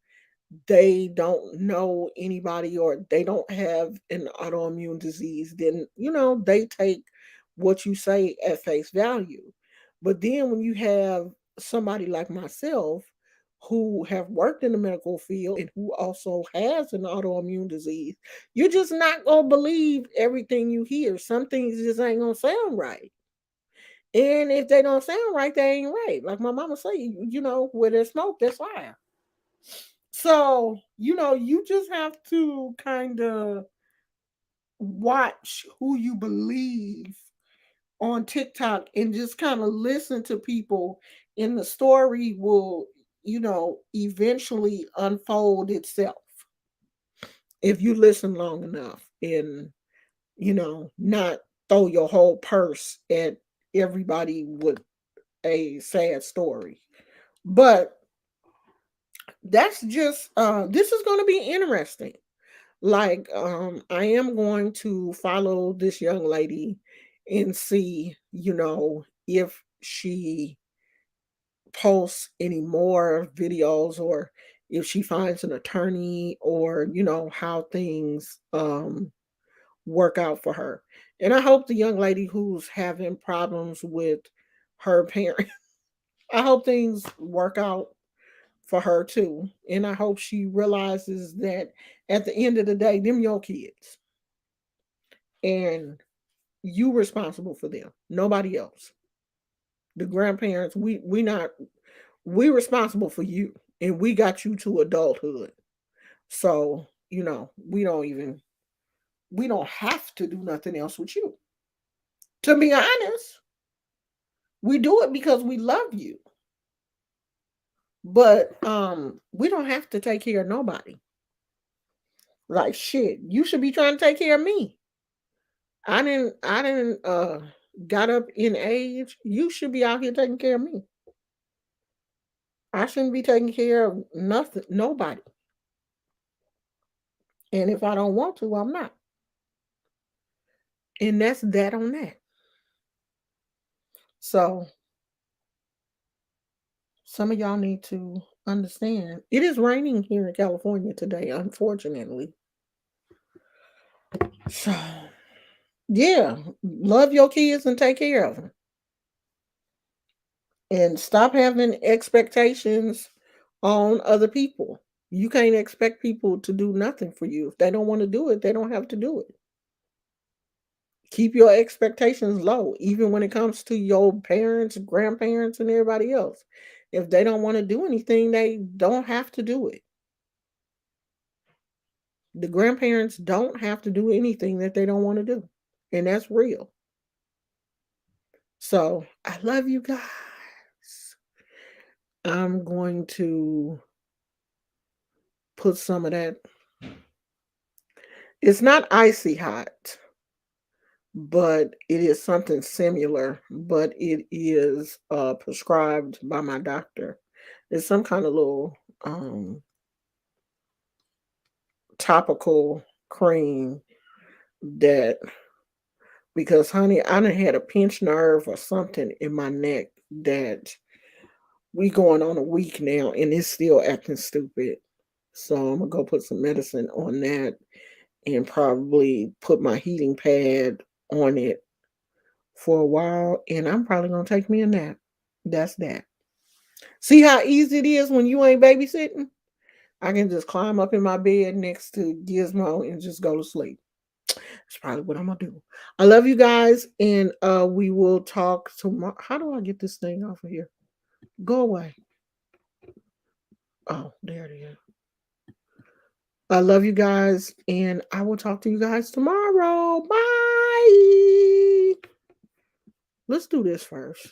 they don't know anybody or they don't have an autoimmune disease, then they take what you say at face value. But then when you have somebody like myself who have worked in the medical field and who also has an autoimmune disease, you're just not gonna believe everything you hear. Some things just ain't gonna sound right. And if they don't sound right, they ain't right. Like my mama say, where there's smoke, there's fire. So, you just have to kind of watch who you believe on TikTok and just kind of listen to people, and the story will, eventually unfold itself if you listen long enough and, not throw your whole purse at everybody with a sad story. But that's just this is going to be interesting. Like, I am going to follow this young lady and see, if she posts any more videos, or if she finds an attorney, or how things work out for her. And I hope the young lady who's having problems with her parent I hope things work out for her too. And I hope she realizes that at the end of the day, them your kids. And you responsible for them. Nobody else. The grandparents, we responsible for you. And we got you to adulthood. So, we don't have to do nothing else with you. To be honest, we do it because we love you. But we don't have to take care of nobody. Like shit, you should be trying to take care of me. I didn't got up in age. You should be out here taking care of me. I shouldn't be taking care of nothing, nobody. And if I don't want to, I'm not. And that's that on that. So some of y'all need to understand. It is raining here in California today, unfortunately. So yeah, love your kids and take care of them. And stop having expectations on other people. You can't expect people to do nothing for you. If they don't want to do it, they don't have to do it. Keep your expectations low, even when it comes to your parents, grandparents, and everybody else. If they don't want to do anything, they don't have to do it. The grandparents don't have to do anything that they don't want to do. And that's real. So I love you guys. I'm going to put some of that. It's not icy hot, but it is something similar, but it is prescribed by my doctor. It's some kind of little topical cream that because honey, I done had a pinched nerve or something in my neck that we going on a week now and it's still acting stupid. So I'm gonna go put some medicine on that and probably put my heating pad on it for a while. And I'm probably gonna take me a nap. That's that. See how easy it is when you ain't babysitting? I can just climb up in my bed next to Gizmo and just go to sleep. That's probably what I'm gonna do. I love you guys, and we will talk tomorrow. How do I get this thing off of here? Go away. Oh, there it is. I love you guys, and I will talk to you guys tomorrow. Bye. Let's do this first.